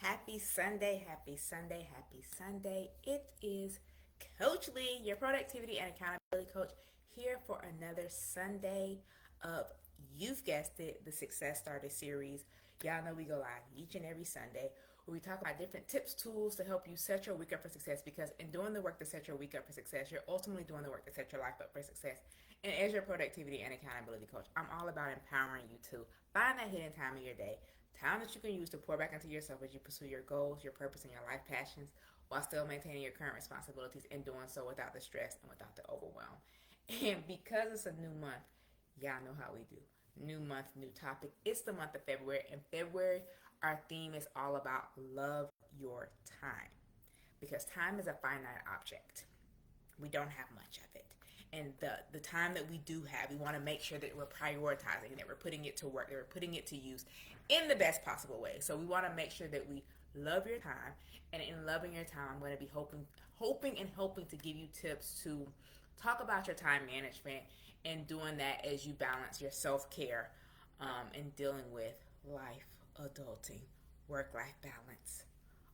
Happy Sunday, happy Sunday, happy Sunday. It is Coach Lee, your productivity and accountability coach, here for another Sunday of, you've guessed it, the Success Starter series. Y'all know we go live each and every Sunday where we talk about different tips, tools to help you set your week up for success, because in doing the work to set your week up for success, you're ultimately doing the work to set your life up for success. And as your productivity and accountability coach, I'm all about empowering you to find that hidden time in your day, time that you can use to pour back into yourself as you pursue your goals, your purpose, and your life passions, while still maintaining your current responsibilities and doing so without the stress and without the overwhelm. And because it's a new month, y'all know how we do. New month, new topic. It's the month of February. And February, our theme is all about love your time. Because time is a finite object. We don't have much of it. And the time that we do have, we want to make sure that we're prioritizing, that we're putting it to work, that we're putting it to use in the best possible way. So we want to make sure that we love your time. And in loving your time, I'm going to be hoping to give you tips to talk about your time management and doing that as you balance your self-care and dealing with life, adulting, work-life balance,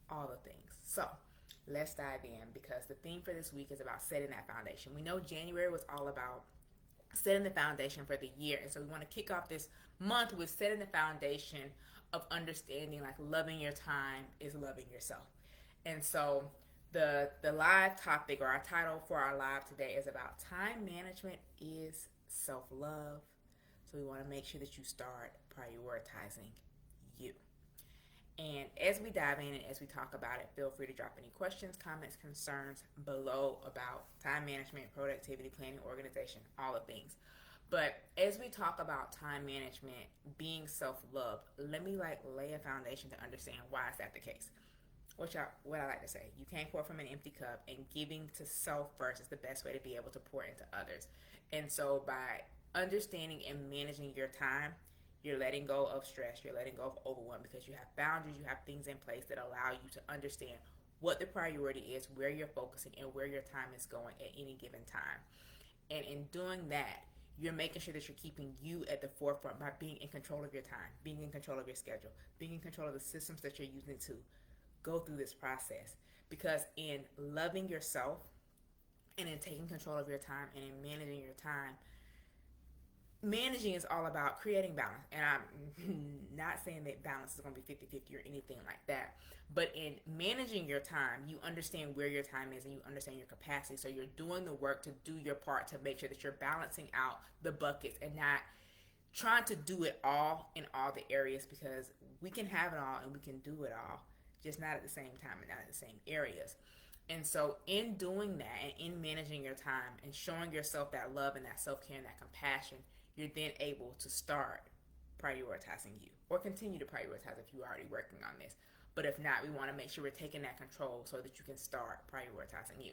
all the things. So let's dive in, because the theme for this week is about setting that foundation. We know January was all about setting the foundation for the year, and so we want to kick off this month with setting the foundation of understanding, like, loving your time is loving yourself. And so the live topic, or our title for our live today, is about time management is self-love. So we want to make sure that you start prioritizing you. And as we dive in and as we talk about it, feel free to drop any questions, comments, concerns below about time management, productivity, planning, organization, all the things. But as we talk about time management being self-love, let me lay a foundation to understand why is that the case. What I like to say, you can't pour from an empty cup, and giving to self first is the best way to be able to pour into others. And so by understanding and managing your time, you're letting go of stress, you're letting go of overwhelm, because you have boundaries, you have things in place that allow you to understand what the priority is, where you're focusing, and where your time is going at any given time. And in doing that, you're making sure that you're keeping you at the forefront by being in control of your time, being in control of your schedule, being in control of the systems that you're using to go through this process. Because in loving yourself and in taking control of your time and in managing your time, managing is all about creating balance. And I'm not saying that balance is going to be 50-50 or anything like that, but in managing your time, you understand where your time is and you understand your capacity. So you're doing the work to do your part to make sure that you're balancing out the buckets and not trying to do it all in all the areas, because we can have it all and we can do it all, just not at the same time and not in the same areas. And so in doing that and in managing your time and showing yourself that love and that self-care and that compassion, you're then able to start prioritizing you, or continue to prioritize if you're already working on this. But if not, we want to make sure we're taking that control so that you can start prioritizing you.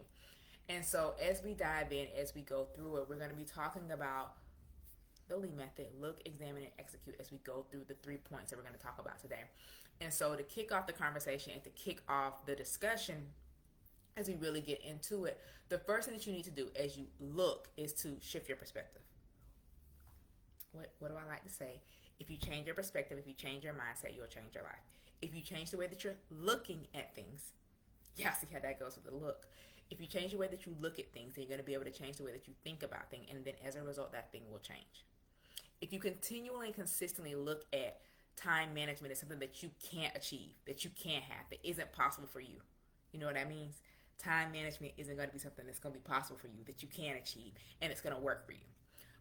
And so as we dive in, as we go through it, we're going to be talking about the Lee method: look, examine, and execute, as we go through the 3 points that we're going to talk about today. And so to kick off the conversation and to kick off the discussion, as we really get into it, the first thing that you need to do as you look is to shift your perspective. What do I like to say? If you change your perspective, if you change your mindset, you'll change your life. If you change the way that you're looking at things, yeah, see how that goes with the look. If you change the way that you look at things, then you're going to be able to change the way that you think about things, and then as a result, that thing will change. If you continually and consistently look at time management as something that you can't achieve, that you can't have, that isn't possible for you, you know what that means? Time management isn't going to be something that's going to be possible for you, that you can achieve, and it's going to work for you.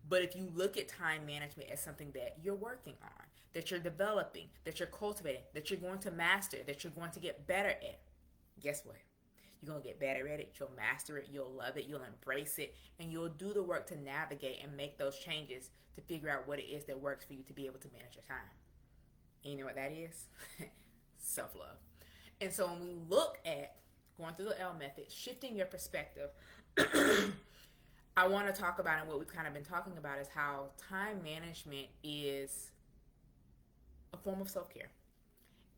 But if you look at time management as something that you're working on, that you're developing, that you're cultivating, that you're going to master, that you're going to get better at, guess what? You're going to get better at it, you'll master it, you'll love it, you'll embrace it, and you'll do the work to navigate and make those changes to figure out what it is that works for you to be able to manage your time. And you know what that is? Self-love. And so when we look at going through the L method, shifting your perspective, I want to talk about, and what we've kind of been talking about, is how time management is a form of self-care.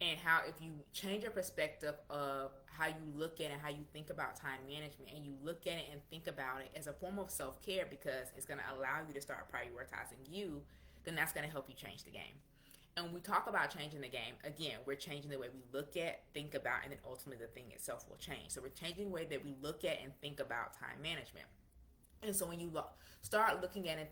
And how if you change your perspective of how you look at it and how you think about time management, and you look at it and think about it as a form of self-care, because it's going to allow you to start prioritizing you, then that's going to help you change the game. And we talk about changing the game. Again, we're changing the way we look at, think about, and then ultimately the thing itself will change. So we're changing the way that we look at and think about time management. And so when you start looking at and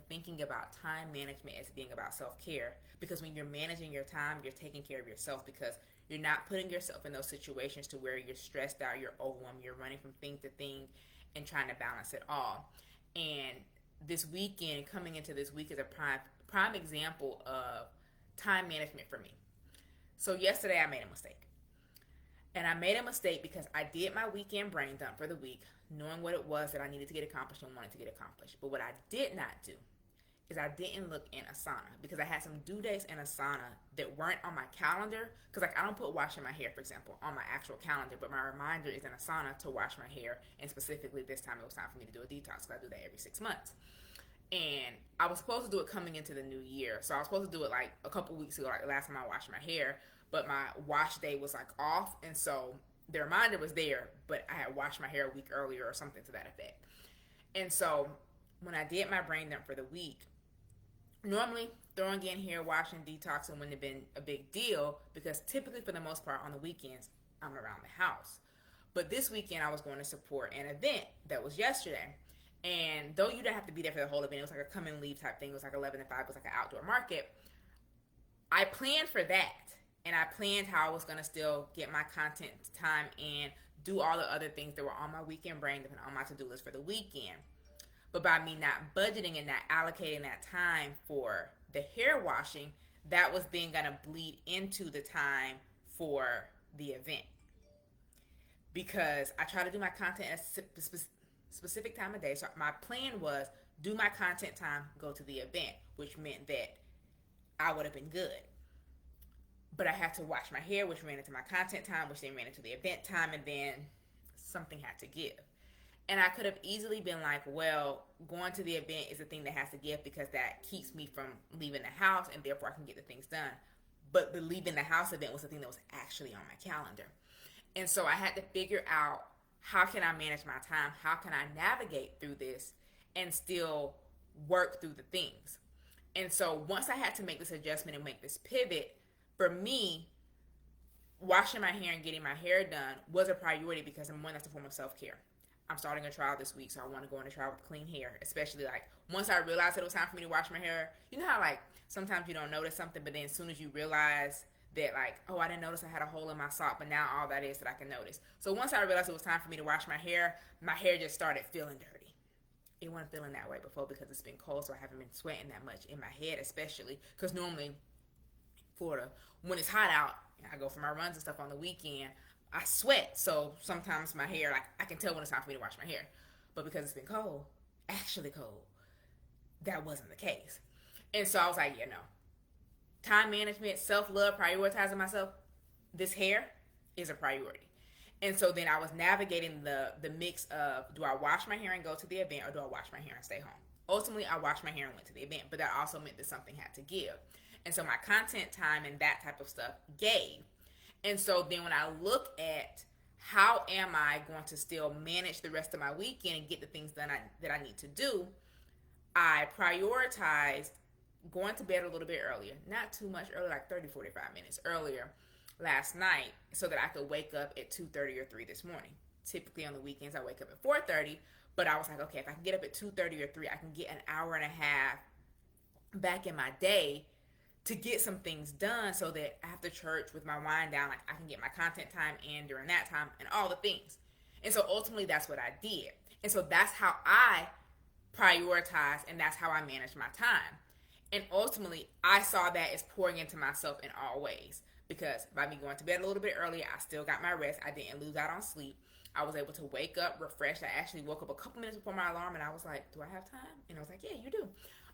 thinking about time management as being about self-care, because when you're managing your time, you're taking care of yourself, because you're not putting yourself in those situations to where you're stressed out, you're overwhelmed, you're running from thing to thing and trying to balance it all. And this weekend, coming into this week, is a prime example of time management for me. So yesterday I made a mistake. And I made a mistake because I did my weekend brain dump for the week, knowing what it was that I needed to get accomplished and wanted to get accomplished. But what I did not do is I didn't look in Asana, because I had some due dates in Asana that weren't on my calendar. Because like I don't put washing my hair, for example, on my actual calendar, but my reminder is in Asana to wash my hair. And specifically this time it was time for me to do a detox, because I do that every 6 months. And I was supposed to do it coming into the new year. So I was supposed to do it like a couple weeks ago, like the last time I washed my hair. But my wash day was like off. And so the reminder was there, but I had washed my hair a week earlier or something to that effect. And so when I did my brain dump for the week, normally throwing in hair washing, detoxing wouldn't have been a big deal, because typically for the most part on the weekends, I'm around the house. But this weekend I was going to support an event that was yesterday. And though you didn't have to be there for the whole event, it was like a come and leave type thing. It was like 11 to 5. It was like an outdoor market. I planned for that. And I planned how I was going to still get my content time and do all the other things that were on my weekend brain and on my to-do list for the weekend. But by me not budgeting and not allocating that time for the hair washing, that was then going to bleed into the time for the event. Because I try to do my content at a specific time of day. So my plan was do my content time, go to the event, which meant that I would have been good. But I had to wash my hair, which ran into my content time, which then ran into the event time, and then something had to give. And I could have easily been like, well, going to the event is the thing that has to give, because that keeps me from leaving the house, and therefore I can get the things done. But the leaving the house event was the thing that was actually on my calendar. And so I had to figure out, how can I manage my time? How can I navigate through this and still work through the things? And so once I had to make this adjustment and make this pivot, for me, washing my hair and getting my hair done was a priority, because one, that's a form of self-care. I'm starting a trial this week, so I want to go on a trial with clean hair, especially like once I realized it was time for me to wash my hair. You know how like sometimes you don't notice something, but then as soon as you realize that like, oh, I didn't notice I had a hole in my sock, but now all that is that I can notice. So once I realized it was time for me to wash my hair just started feeling dirty. It wasn't feeling that way before, because it's been cold, so I haven't been sweating that much in my head, especially because normally Florida, when it's hot out, I go for my runs and stuff on the weekend, I sweat. So sometimes my hair, like I can tell when it's time for me to wash my hair. But because it's been cold, actually cold, that wasn't the case. And so I was like, time management, self-love, prioritizing myself, this hair is a priority. And so then I was navigating the mix of, do I wash my hair and go to the event, or do I wash my hair and stay home? Ultimately, I washed my hair and went to the event, but that also meant that something had to give. And so my content time and that type of stuff gave. And so then when I look at how am I going to still manage the rest of my weekend and get the things done that I need to do, I prioritized going to bed a little bit earlier, not too much earlier, like 30, 45 minutes earlier last night, so that I could wake up at 2:30 or 3 this morning. Typically on the weekends I wake up at 4:30, but I was like, okay, if I can get up at 2:30 or 3, I can get an hour and a half back in my day to get some things done, so that after church with my wind down, like I can get my content time in during that time and all the things. And so ultimately that's what I did. And so that's how I prioritize, and that's how I manage my time. And ultimately I saw that as pouring into myself in all ways, because by me going to bed a little bit earlier, I still got my rest. I didn't lose out on sleep. I was able to wake up refreshed. I actually woke up a couple minutes before my alarm, and I was like, do I have time? And I was like, yeah, you do.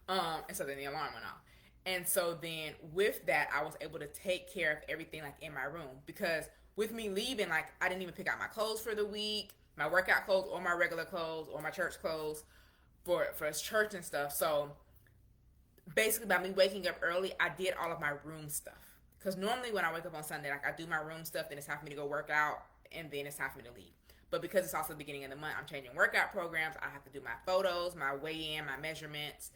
And so then the alarm went off. And so then with that, I was able to take care of everything like in my room, because with me leaving, like I didn't even pick out my clothes for the week, my workout clothes or my regular clothes or my church clothes for church and stuff. So basically by me waking up early, I did all of my room stuff. Because normally when I wake up on Sunday, like I do my room stuff, then it's time for me to go work out, and then it's time for me to leave. But because it's also the beginning of the month, I'm changing workout programs. I have to do my photos, my weigh-in, my measurements,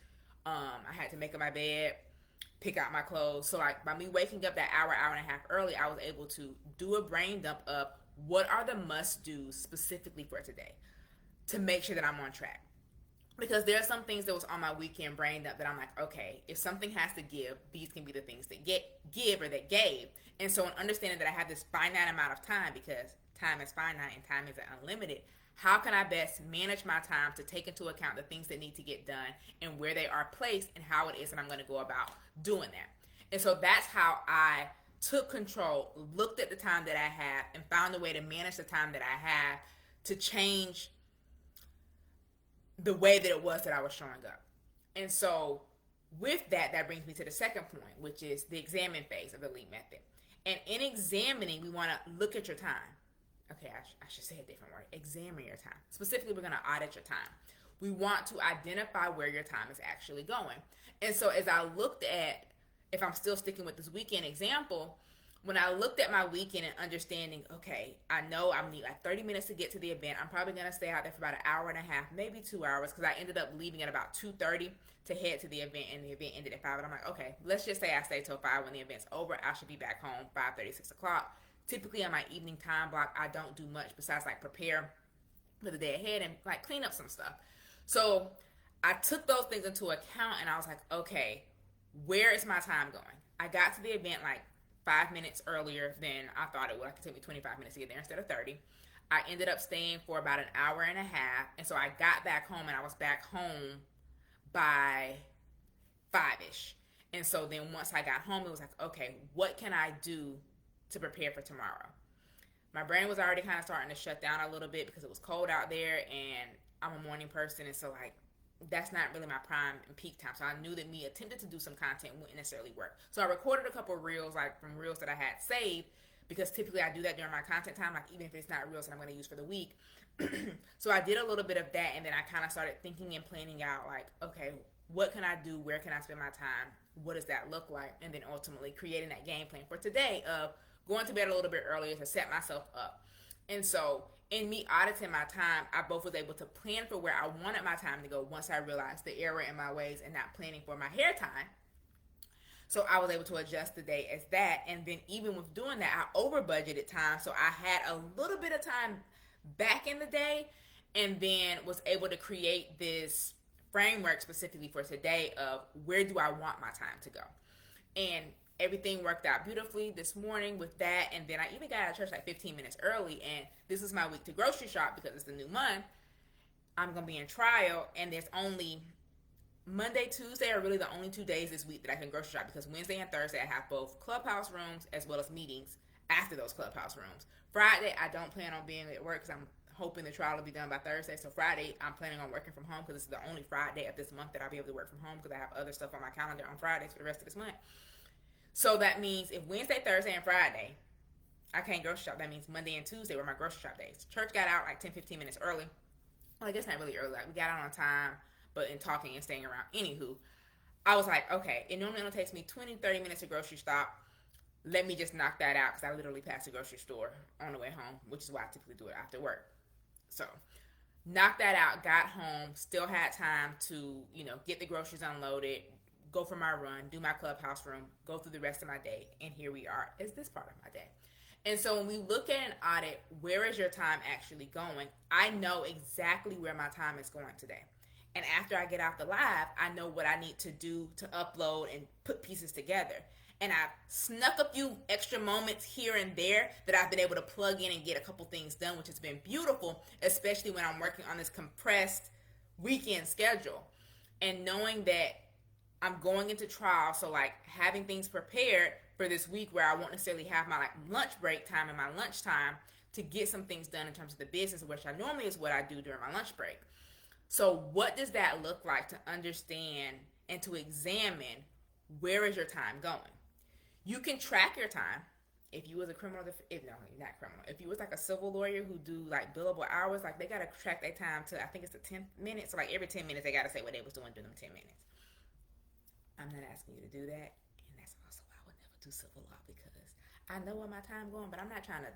I had to make up my bed, pick out my clothes. So like by me waking up that hour and a half early, I was able to do a brain dump of what are the must do's specifically for today to make sure that I'm on track. Because there are some things that was on my weekend brain dump that I'm like, okay, if something has to give, these can be the things that give or that gave. And so in understanding that I have this finite amount of time, because time is finite and time isn't unlimited, how can I best manage my time to take into account the things that need to get done and where they are placed and how it is that I'm going to go about doing that. And so that's how I took control, looked at the time that I have, and found a way to manage the time that I have to change the way that it was that I was showing up. And so with that, that brings me to the second point, which is the examine phase of the LEAP method. And in examining, we want to look at your time. Okay, I should say a different word. Examine your time. Specifically, we're going to audit your time. We want to identify where your time is actually going. And so as I looked at, if I'm still sticking with this weekend example, when I looked at my weekend and understanding, okay, I know I need like 30 minutes to get to the event. I'm probably going to stay out there for about an hour and a half, maybe 2 hours, because I ended up leaving at about 2:30 to head to the event, and the event ended at 5. And I'm like, okay, let's just say I stay till 5. When the event's over, I should be back home 5:30, 6 o'clock. Typically on my evening time block, I don't do much besides like prepare for the day ahead and like clean up some stuff. So I took those things into account, and I was like, okay, where is my time going? I got to the event like 5 minutes earlier than I thought it would. It could take me 25 minutes to get there instead of 30. I ended up staying for about an hour and a half. And so I got back home, and I was back home by 5-ish. And so then once I got home, it was like, okay, what can I do to prepare for tomorrow? My brain was already kind of starting to shut down a little bit because it was cold out there, and I'm a morning person. And so like, that's not really my prime and peak time. So I knew that me attempting to do some content wouldn't necessarily work. So I recorded a couple of reels, like from reels that I had saved, because typically I do that during my content time, like even if it's not reels that I'm going to use for the week. So I did a little bit of that, and then I kind of started thinking and planning out like, okay, what can I do? Where can I spend my time? What does that look like? And then ultimately creating that game plan for today of going to bed a little bit earlier to set myself up. And so in me auditing my time, I both was able to plan for where I wanted my time to go once I realized the error in my ways and not planning for my hair time. So I was able to adjust the day as that. And then even with doing that, I over budgeted time. So I had a little bit of time back in the day, and then was able to create this framework specifically for today of where do I want my time to go. And everything worked out beautifully this morning with that. And then I even got out of church like 15 minutes early. And this is my week to grocery shop because it's the new month. I'm going to be in trial. And there's only Monday, Tuesday are really the only 2 days this week that I can grocery shop, because Wednesday and Thursday I have both clubhouse rooms as well as meetings after those clubhouse rooms. Friday, I don't plan on being at work because I'm hoping the trial will be done by Thursday. So Friday, I'm planning on working from home because this is the only Friday of this month that I'll be able to work from home, because I have other stuff on my calendar on Fridays for the rest of this month. So that means if Wednesday, Thursday, and Friday, I can't grocery shop, that means Monday and Tuesday were my grocery shop days. Church got out like 10, 15 minutes early. Well, I guess not really early. Like we got out on time, but in talking and staying around. Anywho, I was like, okay, it normally only takes me 20, 30 minutes to grocery stop. Let me just knock that out, because I literally passed the grocery store on the way home, which is why I typically do it after work. So knocked that out, got home, still had time to, get the groceries unloaded, go for my run, do my clubhouse room, go through the rest of my day, and here we are is this part of my day. And so when we look at an audit, where is your time actually going? I know exactly where my time is going today. And after I get off the live, I know what I need to do to upload and put pieces together. And I snuck a few extra moments here and there that I've been able to plug in and get a couple things done, which has been beautiful, especially when I'm working on this compressed weekend schedule. And knowing that I'm going into trial, so like having things prepared for this week where I won't necessarily have my like lunch break time and my lunch time to get some things done in terms of the business, which I normally is what I do during my lunch break. So what does that look like to understand and to examine where is your time going? You can track your time. If you was a criminal, not criminal. If you was like a civil lawyer who do like billable hours, like they got to track their time to, I think it's the 10 minutes. So like every 10 minutes, they got to say what they was doing during them 10 minutes. I'm not asking you to do that. And that's also why I would never do civil law, because I know where my time going, but I'm not trying to,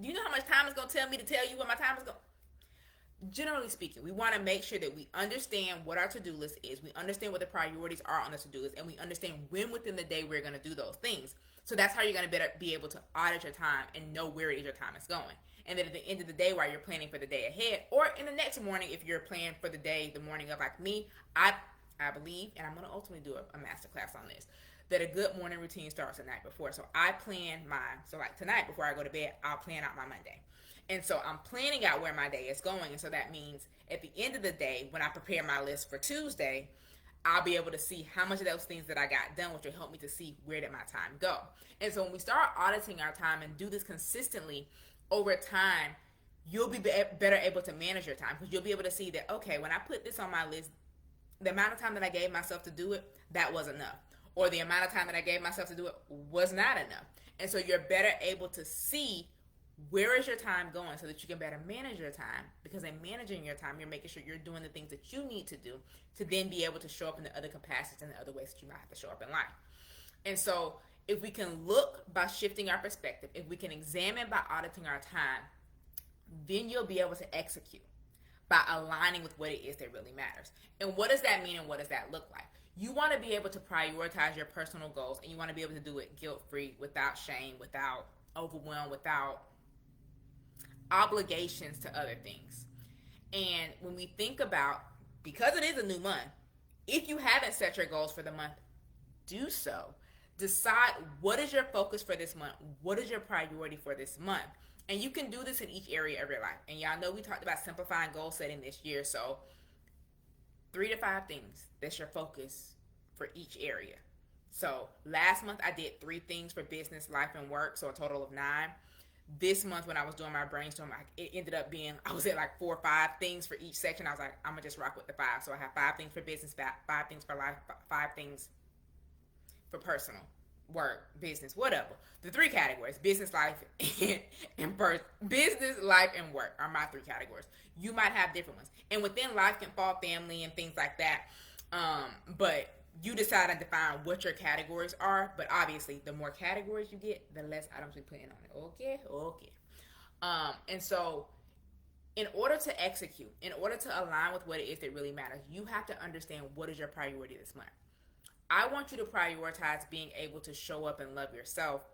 do you know how much time it's going to tell me to tell you where my time is going? generally speaking, we want to make sure that we understand what our to-do list is. We understand what the priorities are on the to-do list, and we understand when within the day we're going to do those things. So that's how you're going to be able to audit your time and know where it is your time is going. And then at the end of the day, while you're planning for the day ahead, or in the next morning, if you're planning for the day, the morning of, like me, I believe, and I'm going to ultimately do a master class on this, that a good morning routine starts the night before. So I plan so like tonight before I go to bed, I'll plan out my Monday. And so I'm planning out where my day is going. And so that means at the end of the day, when I prepare my list for Tuesday, I'll be able to see how much of those things that I got done, which will help me to see where did my time go. And so when we start auditing our time and do this consistently over time, you'll be better able to manage your time, because you'll be able to see that, okay, when I put this on my list, the amount of time that I gave myself to do it, that was enough. Or the amount of time that I gave myself to do it was not enough. And so you're better able to see where is your time going so that you can better manage your time, because in managing your time, you're making sure you're doing the things that you need to do to then be able to show up in the other capacities and the other ways that you might have to show up in life. And so if we can look by shifting our perspective, if we can examine by auditing our time, then you'll be able to execute by aligning with what it is that really matters. And what does that mean, and what does that look like? You want to be able to prioritize your personal goals, and you want to be able to do it guilt-free, without shame, without overwhelm, without obligations to other things. And when we think about, because it is a new month, if you haven't set your goals for the month, do so. Decide what is your focus for this month. What is your priority for this month? And you can do this in each area of your life. And y'all know we talked about simplifying goal setting this year. So 3 to 5 things, that's your focus for each area. So last month I did 3 things for business, life, and work. So a total of 9. This month when I was doing my brainstorm, it ended up being, I was at like 4 or 5 things for each section. I was like, I'm going to just rock with the 5. So I have 5 things for business, 5 things for life, 5 things for personal, work, business, whatever. The 3 categories, business, life, and business, life, and work are my 3 categories. You might have different ones. And within life can fall family and things like that. But you decide and define what your categories are. But obviously, the more categories you get, the less items you put in on it. Okay. And so in order to execute, in order to align with what it is that really matters, you have to understand what is your priority this month. I want you to prioritize being able to show up and love yourself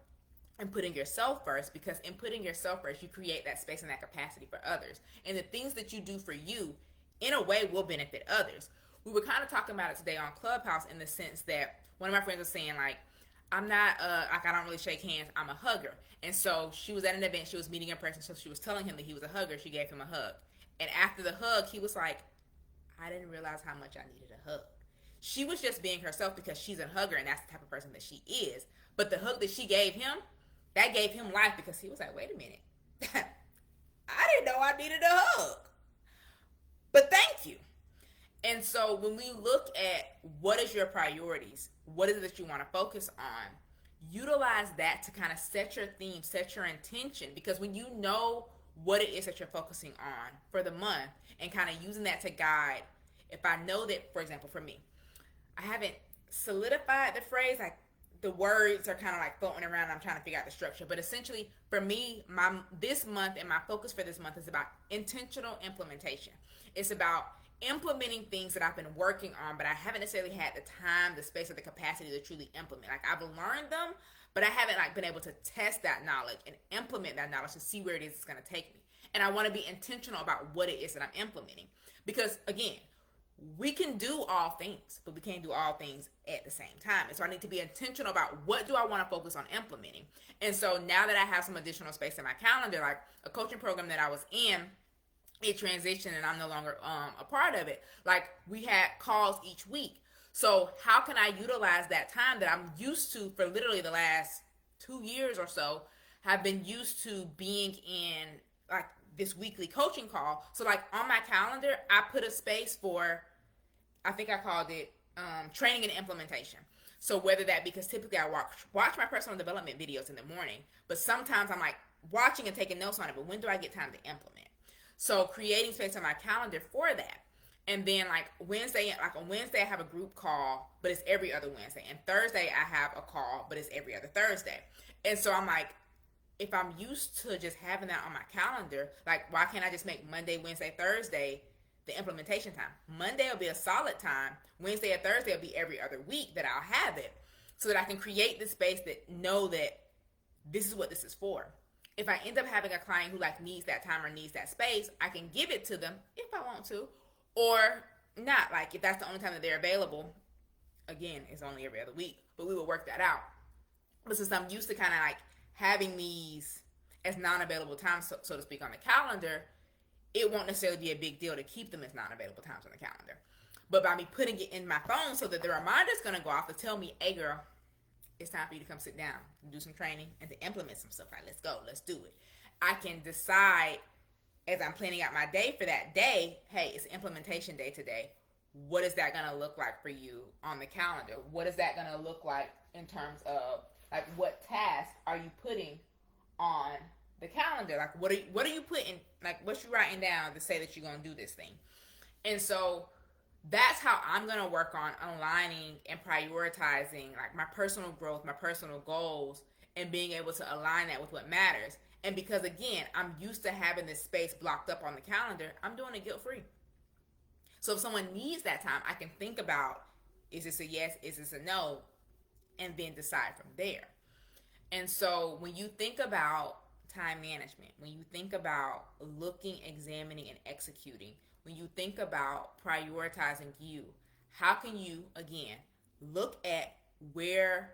and putting yourself first, because in putting yourself first, you create that space and that capacity for others. And the things that you do for you, in a way, will benefit others. We were kind of talking about it today on Clubhouse, in the sense that one of my friends was saying, like, I'm not, like, I don't really shake hands, I'm a hugger. And so she was at an event, she was meeting in person, so she was telling him that he was a hugger. She gave him a hug. And after the hug, he was like, I didn't realize how much I needed a hug. She was just being herself because she's a hugger, and that's the type of person that she is. But the hug that she gave him, that gave him life, because he was like, wait a minute. I didn't know I needed a hug. But thank you. And so when we look at what is your priorities, what is it that you want to focus on, utilize that to kind of set your theme, set your intention. Because when you know what it is that you're focusing on for the month, and kind of using that to guide, if I know that, for example, for me, I haven't solidified the phrase, like the words are kind of like floating around and I'm trying to figure out the structure. But essentially, for me, this month and my focus for this month is about intentional implementation. It's about implementing things that I've been working on, but I haven't necessarily had the time, the space, or the capacity to truly implement. Like, I've learned them, but I haven't been able to test that knowledge and implement that knowledge to see where it is it's going to take me. And I want to be intentional about what it is that I'm implementing. Because again, we can do all things, but we can't do all things at the same time. And so I need to be intentional about what do I want to focus on implementing. And so now that I have some additional space in my calendar, like a coaching program that I was in, it transitioned and I'm no longer a part of it. Like, we had calls each week. So how can I utilize that time that I'm used to for literally the last 2 years or so, have been used to being in like this weekly coaching call. So like on my calendar, I put a space for, I think I called it training and implementation. So whether that, because typically I watch my personal development videos in the morning, but sometimes I'm like watching and taking notes on it, but when do I get time to implement? So creating space on my calendar for that. And then like Wednesday, like on Wednesday I have a group call, but it's every other Wednesday. And Thursday I have a call, but it's every other Thursday. And so I'm like, if I'm used to just having that on my calendar, like why can't I just make Monday, Wednesday, Thursday the implementation time? Monday will be a solid time. Wednesday or Thursday will be every other week that I'll have it, so that I can create this space that know that this is what this is for. If I end up having a client who like needs that time or needs that space, I can give it to them if I want to, or not. Like if that's the only time that they're available, again, it's only every other week, but we will work that out. But since I'm used to kind of like having these as non-available times, so to speak, on the calendar, it won't necessarily be a big deal to keep them as non-available times on the calendar. But by me putting it in my phone so that the reminder's going to go off to tell me, hey girl, it's time for you to come sit down and do some training and to implement some stuff. Like, let's go, let's do it. I can decide as I'm planning out my day for that day, hey, it's implementation day today. What is that going to look like for you on the calendar? What is that going to look like in terms of like what tasks are you putting on the calendar? Like what are you putting, like what you writing down to say that you're going to do this thing? And so that's how I'm going to work on aligning and prioritizing like my personal growth, my personal goals, and being able to align that with what matters. And because again, I'm used to having this space blocked up on the calendar, I'm doing it guilt-free. So if someone needs that time, I can think about, is this a yes, is this a no, and then decide from there. And so when you think about time management, when you think about looking, examining, and executing, when you think about prioritizing you, how can you, again, look at where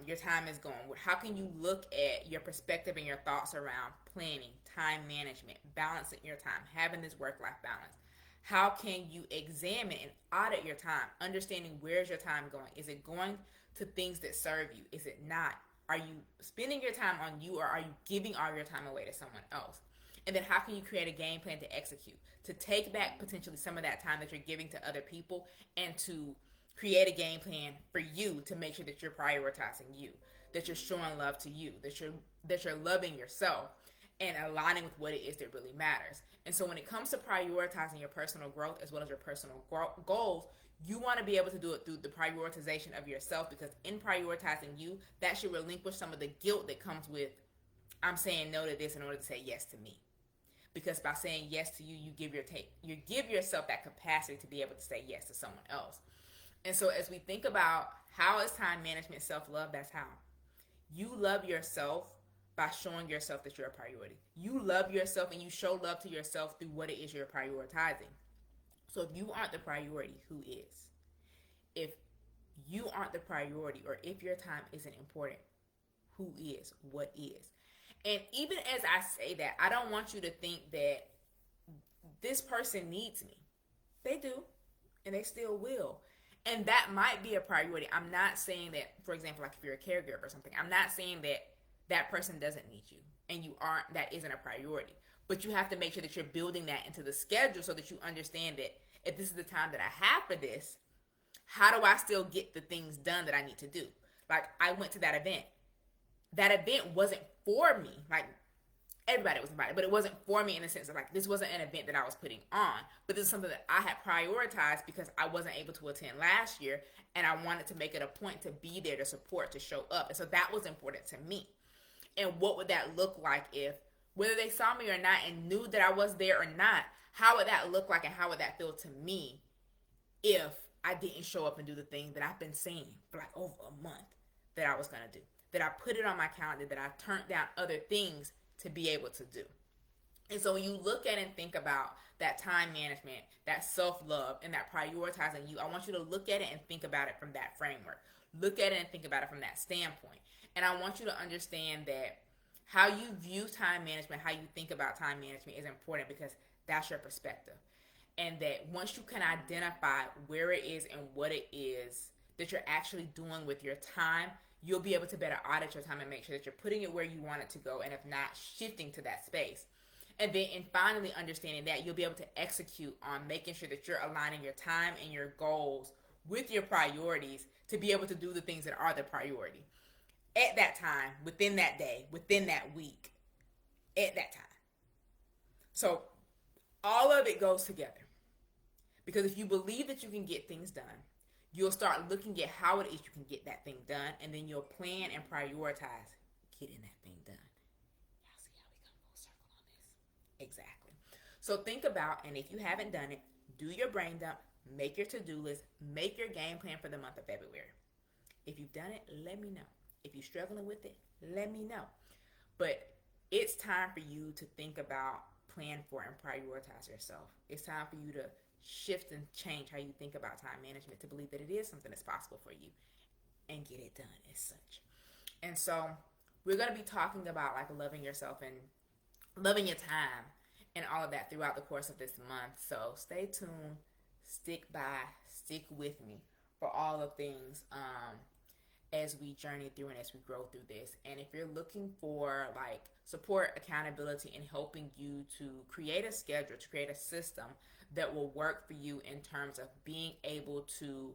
your time is going? How can you look at your perspective and your thoughts around planning, time management, balancing your time, having this work-life balance? How can you examine and audit your time, understanding where's your time going? Is it going to things that serve you? Is it not? Are you spending your time on you, or are you giving all your time away to someone else? And then how can you create a game plan to execute, to take back potentially some of that time that you're giving to other people, and to create a game plan for you to make sure that you're prioritizing you, that you're showing love to you, that you're loving yourself and aligning with what it is that really matters. And so when it comes to prioritizing your personal growth as well as your personal goals, you want to be able to do it through the prioritization of yourself, because in prioritizing you, that should relinquish some of the guilt that comes with, I'm saying no to this in order to say yes to me. Because by saying yes to you, you give yourself that capacity to be able to say yes to someone else. And so as we think about how is time management self-love, that's how. You love yourself by showing yourself that you're a priority. You love yourself and you show love to yourself through what it is you're prioritizing. So if you aren't the priority, who is? If you aren't the priority, or if your time isn't important, who is? What is? And even as I say that, I don't want you to think that this person needs me. They do, and they still will. And that might be a priority. I'm not saying that, for example, like if you're a caregiver or something, I'm not saying that that person doesn't need you and that isn't a priority. But you have to make sure that you're building that into the schedule so that you understand that if this is the time that I have for this, how do I still get the things done that I need to do? Like, I went to that event. That event wasn't for me. Like, everybody was invited, but it wasn't for me in the sense of like, this wasn't an event that I was putting on, but this is something that I had prioritized because I wasn't able to attend last year, and I wanted to make it a point to be there, to support, to show up. And so that was important to me. And what would that look like if, whether they saw me or not and knew that I was there or not, how would that look like and how would that feel to me if I didn't show up and do the thing that I've been saying for like over a month that I was going to do, that I put it on my calendar, that I turned down other things to be able to do. And so when you look at and think about that time management, that self-love, and that prioritizing you, I want you to look at it and think about it from that framework. Look at it and think about it from that standpoint. And I want you to understand that how you view time management, how you think about time management is important, because that's your perspective. And that once you can identify where it is and what it is that you're actually doing with your time, you'll be able to better audit your time and make sure that you're putting it where you want it to go, and if not, shifting to that space. And then in finally understanding that, you'll be able to execute on making sure that you're aligning your time and your goals with your priorities to be able to do the things that are the priority at that time, within that day, within that week, at that time. So all of it goes together. Because if you believe that you can get things done, you'll start looking at how it is you can get that thing done, and then you'll plan and prioritize getting that thing done. Y'all see how we come full circle on this? Exactly. So think about, and if you haven't done it, do your brain dump, make your to-do list, make your game plan for the month of February. If you've done it, let me know. If you're struggling with it, let me know. But it's time for you to think about, plan for, and prioritize yourself. It's time for you to shift and change how you think about time management to believe that it is something that's possible for you and get it done as such. And so we're going to be talking about like loving yourself and loving your time and all of that throughout the course of this month. So stay tuned, stick by, stick with me for all the things as we journey through and as we grow through this. And if you're looking for like support, accountability, and helping you to create a schedule, to create a system that will work for you in terms of being able to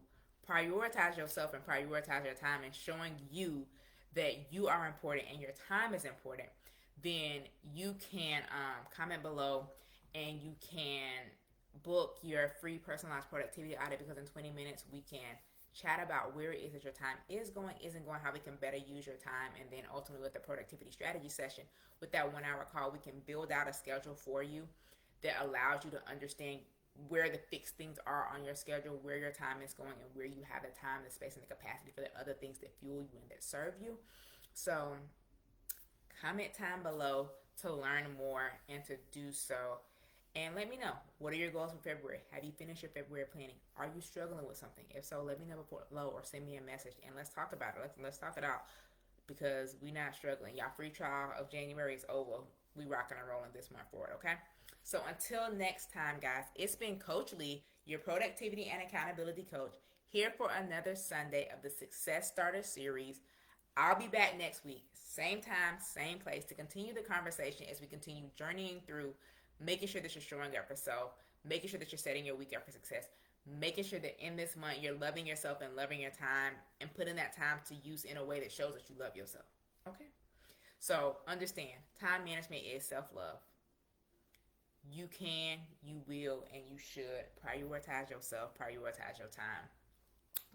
prioritize yourself and prioritize your time and showing you that you are important and your time is important, then you can comment below and you can book your free personalized productivity audit, because in 20 minutes we can chat about where it is that your time is going, isn't going, how we can better use your time, and then ultimately with the productivity strategy session, with that 1 hour call, we can build out a schedule for you that allows you to understand where the fixed things are on your schedule, where your time is going, and where you have the time, the space, and the capacity for the other things that fuel you and that serve you. So comment down below to learn more and to do so. And let me know, what are your goals for February? Have you finished your February planning? Are you struggling with something? If so, let me know below or send me a message and let's talk about it. Let's talk it out, because we not struggling. Y'all free trial of January is over. We rocking and rolling this month forward, okay? So until next time, guys, it's been Coach Lee, your productivity and accountability coach, here for another Sunday of the Success Starter series. I'll be back next week, same time, same place, to continue the conversation as we continue journeying through making sure that you're showing up for self, making sure that you're setting your week up for success, making sure that in this month you're loving yourself and loving your time and putting that time to use in a way that shows that you love yourself. Okay? So understand, time management is self-love. You can, you will, and you should prioritize yourself, prioritize your time.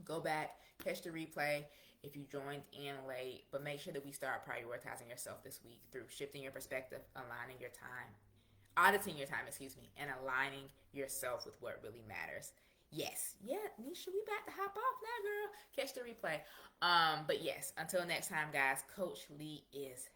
Go back, catch the replay if you joined in late, but make sure that we start prioritizing yourself this week through shifting your perspective, aligning your time, auditing your time, and aligning yourself with what really matters. Yes, yeah, Nisha, we about to hop off now, girl. Catch the replay. But yes, until next time, guys, Coach Lee is